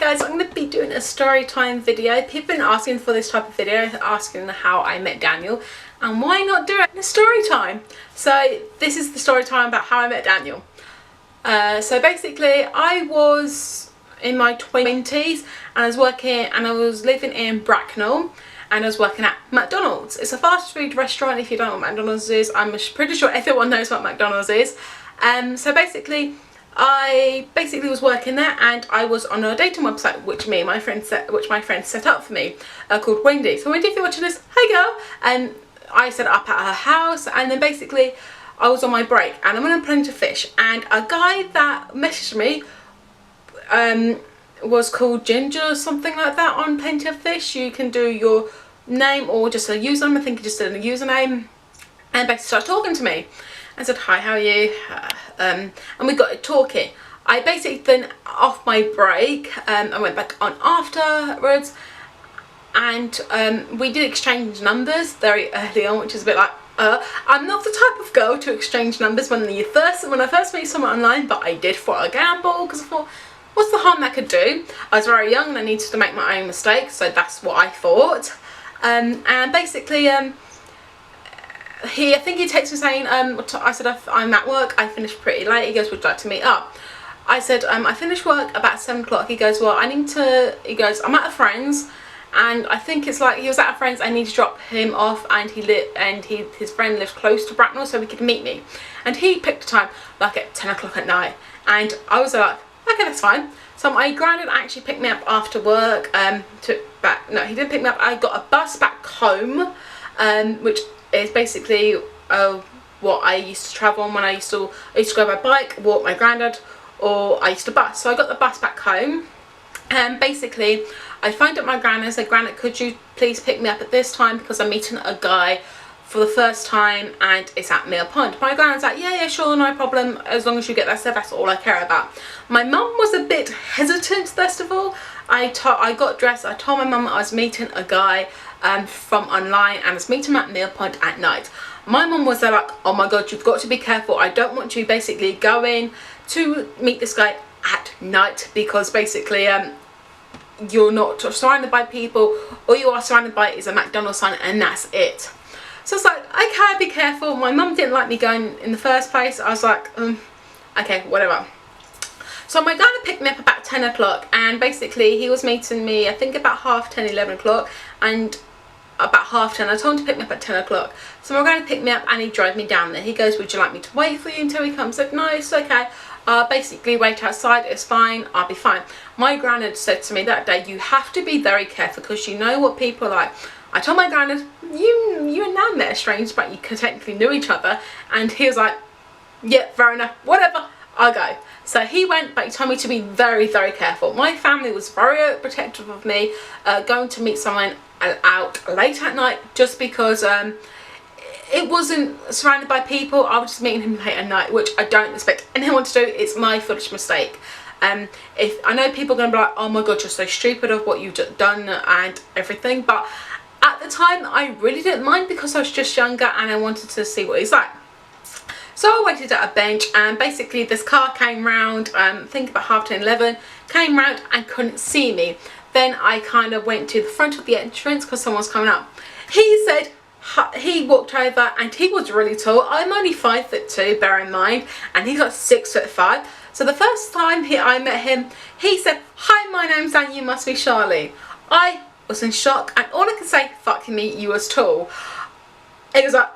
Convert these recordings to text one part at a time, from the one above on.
guys, I'm going to be doing a story time video. People have been asking for this type of video, asking how I met Daniel, and why not do it in a story time? So this is the story time about how I met Daniel. So basically I was in my 20s and I was living in Bracknell, and I was working at McDonald's. It's a fast food restaurant. If you don't know what McDonald's is, I'm pretty sure everyone knows what McDonald's is. So basically I was working there, and I was on a dating website which my friend set up for me, called Wendy. So Wendy, if you're watching this, hey girl. And I set it up at her house, and then basically I was on my break and I'm on a plane to fish, and a guy that messaged me was called Ginger or something like that on Plenty of Fish. You can do your name or just a username. I think he just did a username, and basically started talking to me. I said, hi, how are you? And we got talking. I basically then, off my break, I went back on afterwards, and we did exchange numbers very early on, which is a bit like, I'm not the type of girl to exchange numbers when I first meet someone online, but I did for a gamble, because I thought, what's the harm that could do? I was very young and I needed to make my own mistakes, so that's what I thought. And basically, I think he texted me saying, I said, I'm at work, I finished pretty late. He goes, would you like to meet up? I said, I finished work about 7 o'clock. He goes, well, he goes, I'm at a friend's, and I think it's like, he was at a friend's, I need to drop him off, and his friend lives close to Bracknell, so he could meet me. And he picked a time, like at 10 o'clock at night, and I was like, okay, that's fine. So my granddad actually picked me up after work, he didn't pick me up, I got a bus back home, which is basically what I used to travel on when I used to go by bike, walk my granddad, or I used to bus. So I got the bus back home, and basically I phoned up my granddad and said, Granddad, could you please pick me up at this time, because I'm meeting a guy for the first time and it's at Mill Pond. My granddad's like, yeah, sure, no problem, as long as you get that stuff, that's all I care about. My mum was a bit hesitant, first of all. I got dressed, I told my mum I was meeting a guy from online, and I was meeting him at Mill Pond at night. My mum was there like, oh my god, you've got to be careful. I don't want you basically going to meet this guy at night, because basically you're not surrounded by people. All you are surrounded by is a McDonald's sign, and that's it. So it's like, okay, be careful. My mum didn't like me going in the first place. I was like, okay, whatever. So my granddad picked me up about 10 o'clock, and basically he was meeting me, I think about 10:30, 11 o'clock, and about 10:30, I told him to pick me up at 10 o'clock. So my granddad picked me up and he drove me down there. He goes, would you like me to wait for you until he comes? I said, no, it's okay. Basically wait outside, it's fine, I'll be fine. My granddad said to me that day, you have to be very careful, because you know what people are like. I told my granddad, you and Nan met a stranger, but you technically knew each other. And he was like, yeah, fair enough, whatever, I'll go. So he went, but he told me to be very, very careful. My family was very protective of me going to meet someone out late at night, just because it wasn't surrounded by people. I was just meeting him late at night, which I don't expect anyone to do. It's my foolish mistake. If I know people are going to be like, oh my god, you're so stupid of what you've done and everything, but at the time I really didn't mind, because I was just younger and I wanted to see what he's like. So I waited at a bench, and basically this car came round, I think about 10:30, 11, came round and couldn't see me. Then I kind of went to the front of the entrance because someone was coming up. He walked over, and he was really tall. I'm only 5'2", bear in mind, and he's like 6'5". So the first time I met him, he said, hi, my name's Dan, you must be Charlie. I was in shock, and all I could say, fuck me, you was tall. It was like,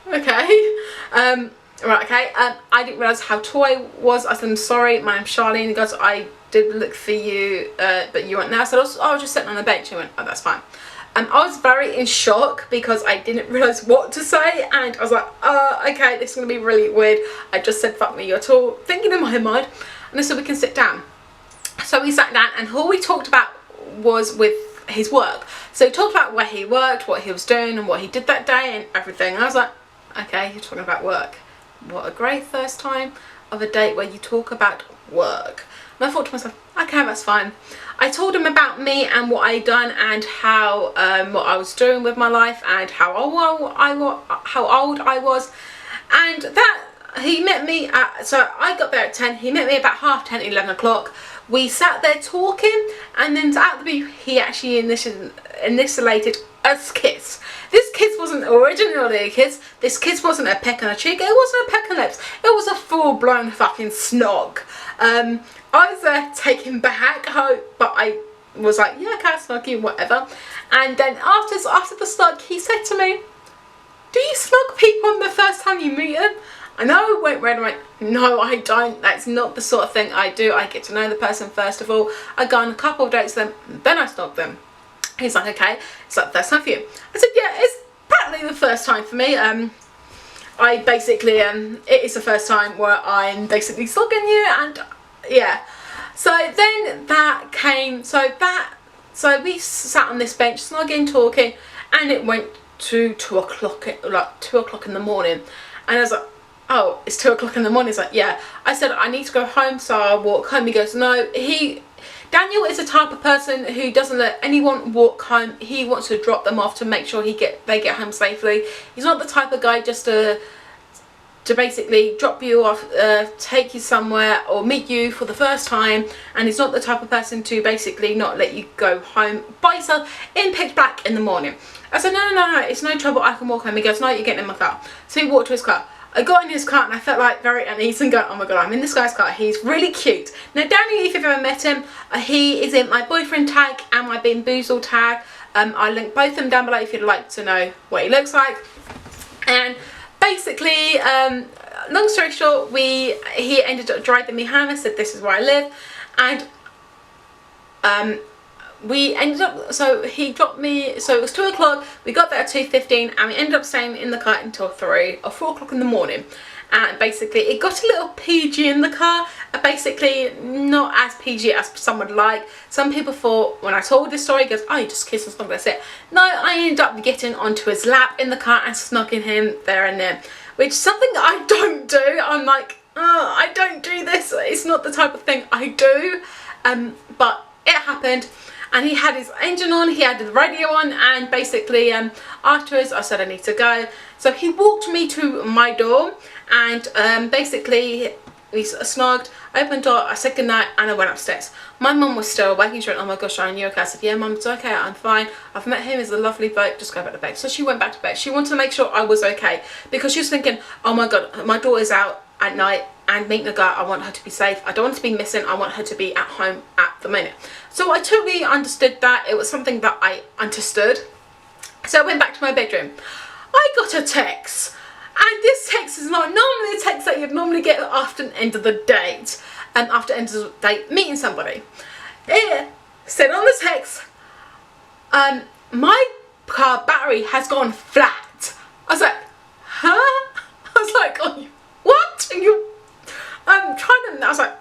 okay, right, okay, I didn't realise how tall I was. I said, I'm sorry, my name's Charlie, and he goes, I did look for you, but you weren't there. So I was just sitting on the bench. He went, oh, that's fine. I was very in shock, because I didn't realise what to say, and I was like, okay, this is going to be really weird. I just said, fuck me, you're tall, thinking in my mind, and I said, we can sit down. So we sat down, and all we talked about was with his work. So he talked about where he worked, what he was doing, and what he did that day, and everything. And I was like, okay, you're talking about work. What a great first time of a date where you talk about work. And I thought to myself, okay, that's fine. I told him about me and what I'd done, and how what I was doing with my life, and how old I was, and that he met me at, so I got there at 10, he met me about 10:30, 11 o'clock. We sat there talking, and then out of the blue, he actually initiated a kiss. This kiss wasn't originally a kiss. This kiss wasn't a peck on a cheek. It wasn't a peck on lips. It was a full-blown fucking snog. I was there taken back, but I was like, yeah, okay, snog you, whatever. And then after the snog, he said to me, do you snog people on the first time you meet them? And I went red and went, no, I don't. That's not the sort of thing I do. I get to know the person first of all. I go on a couple of dates with them, then I snog them. He's like, okay, it's like the first time for you. I said, yeah, it's practically the first time for me. I basically, it is the first time where I'm basically snogging you, and yeah. So then that came, so we sat on this bench, snogging, talking, and it went to 2 o'clock, like 2 o'clock in the morning. And I was like, oh, it's 2 o'clock in the morning. He's like, yeah. I said, I need to go home, so I'll walk home. He goes, no, Daniel is the type of person who doesn't let anyone walk home. He wants to drop them off to make sure they get home safely. He's not the type of guy just to basically drop you off, take you somewhere or meet you for the first time, and he's not the type of person to basically not let you go home by yourself in pitch black in the morning. I said, no, it's no trouble, I can walk home. He goes, no, you're getting in my car. So he walked to his car. I got in his car and I felt like very uneasy and go, oh my god, I'm in this guy's car. He's really cute. Now, Daniel, if you've ever met him, he is in my boyfriend tag and my Being Boozled tag. I'll link both of them down below if you'd like to know what he looks like. And basically, long story short, he ended up driving me home. I said, this is where I live. And we ended up, so he dropped me, so it was 2 o'clock, we got there at 2:15, and we ended up staying in the car until 3 or 4 o'clock in the morning. And basically it got a little PG in the car, basically not as PG as some would like. Some people thought, when I told this story, he goes, oh, you just kiss and snog, that's it. No, I ended up getting onto his lap in the car and snogging him there and then, which is something I don't do. I'm like, oh, I don't do this, it's not the type of thing I do, but it happened. And he had his engine on, he had the radio on, and basically afterwards I said I need to go. So he walked me to my door, and basically we snogged, opened door, I said goodnight, and I went upstairs. My mum was still awake. She went, oh my gosh, Sharon, you okay? I said, yeah mum, it's okay, I'm fine. I've met him, he's a lovely bloke, just go back to bed. So she went back to bed. She wanted to make sure I was okay, because she was thinking, oh my god, my daughter's out at night and meeting a guy, I want her to be safe. I don't want her to be missing, I want her to be at home at the minute. So I totally understood that. It was something that I understood. So I went back to my bedroom. I got a text, and this text is not normally a text that you'd normally get after the end of the date, after the end of the date meeting somebody. It said on the text, my car battery has gone flat. I was like, huh? I was like, oh, what? I was like,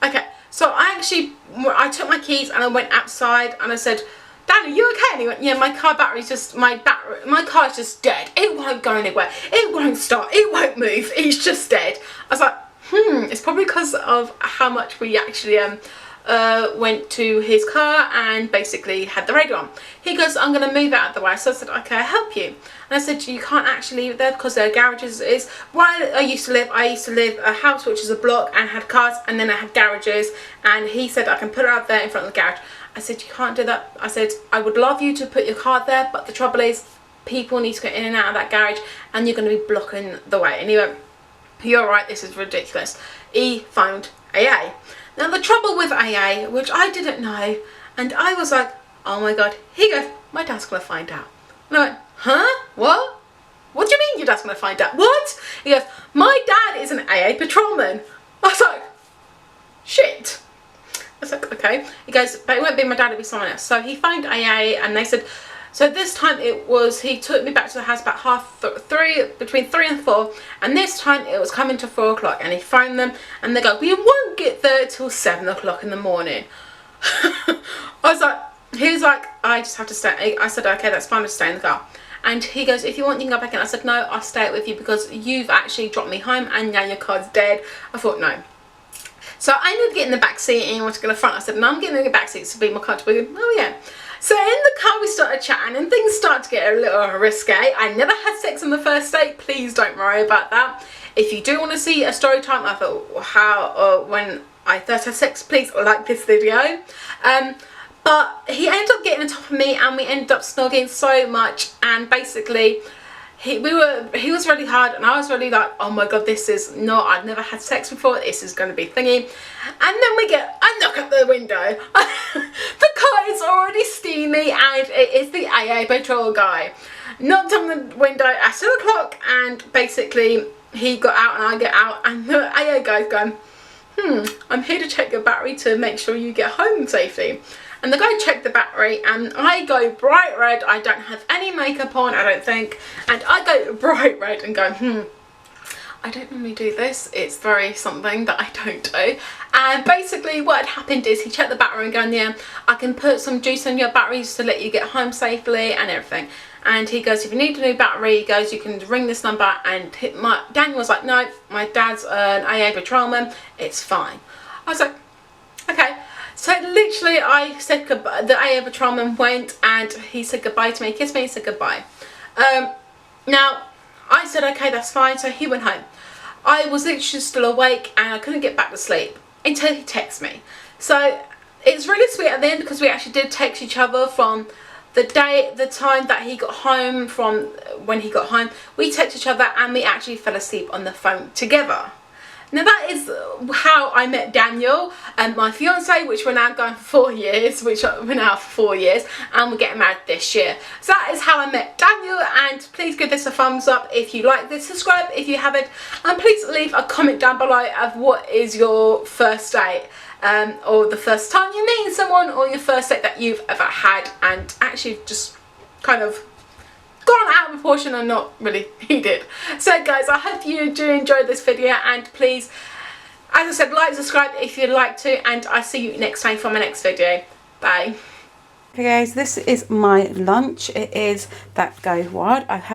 okay. So I took my keys and I went outside and I said, Dan, are you okay? And he went, yeah, my car battery's just, my car is just dead. It won't go anywhere. It won't start. It won't move. It's just dead. I was like, it's probably because of how much we actually went to his car and basically had the radio on. He goes, I'm going to move out of the way. So I said, okay, I'll help you. And I said, you can't actually leave it there because there are garages. Is where I used to live a house which is a block and had cars, and then I had garages, and he said I can put it out there in front of the garage. I said, you can't do that. I said, I would love you to put your car there, but the trouble is people need to get in and out of that garage and you're going to be blocking the way. And he went, you're right, this is ridiculous. He phoned AA. Now the trouble with AA, which I didn't know, and I was like, oh my god, he goes, my dad's going to find out. And I went, huh? What? What do you mean your dad's going to find out? What? He goes, my dad is an AA patrolman. I was like, shit. I was like, okay. He goes, but it won't be my dad, it'll be someone else. So he phoned AA and they said, so this time it was, he took me back to the house about between 3 and 4, and this time it was coming to 4 o'clock, and he phoned them and they go, we won't get there till 7 o'clock in the morning. I was like, he was like, I just have to stay. I said, okay, that's fine, I'll stay in the car. And he goes, if you want, you can go back in. I said, no, I'll stay with you because you've actually dropped me home and now your car's dead. I thought, no. So I ended up getting in the back seat and he wanted to go in the front. I said, no, I'm getting in the back seat to be more comfortable. Oh yeah. So in the car we started chatting and things started to get a little risque. I never had sex on the first date, please don't worry about that. If you do want to see a story time, I thought how when I first had sex, please like this video. But he ended up getting on top of me, and we ended up snogging so much, and basically he was really hard, and I was really like, oh my god, this is not, I've never had sex before, this is going to be thingy. And then we get a knock at the window. The car is already steamy, and it is the AA patrol guy. Knocked on the window at 7 o'clock, and basically he got out and I get out, and the AA guy's going, I'm here to check your battery to make sure you get home safely. And the guy checked the battery, and I go bright red. I don't have any makeup on, I don't think. And I go bright red and go, I don't normally do this. It's very something that I don't do. And basically what had happened is he checked the battery and going, yeah, I can put some juice on your batteries to let you get home safely and everything. And he goes, if you need a new battery, he goes, you can ring this number and hit Daniel was like, no, my dad's an AA patrolman, it's fine. I was like, okay. So literally I said goodbye, the AA patrolman went and he said goodbye to me, kissed me, he said goodbye. Now I said okay, that's fine, so he went home. I was literally still awake and I couldn't get back to sleep until he texted me. So it's really sweet at the end, because we actually did text each other from the time that he got home, from when he got home. We texted each other and we actually fell asleep on the phone together. Now that is how I met Daniel and my fiance, which we're now going for 4 years, and we're getting married this year. So that is how I met Daniel, and please give this a thumbs up if you like this, subscribe if you haven't, and please leave a comment down below of what is your first date, or the first time you're meeting someone, or your first date that you've ever had and actually just kind of gone out of proportion and not really needed. So guys, I hope you do enjoy this video, and please, as I said, like, subscribe if you'd like to, and I'll see you next time for my next video. Bye. Okay guys, this is my lunch. It is that Go Wild.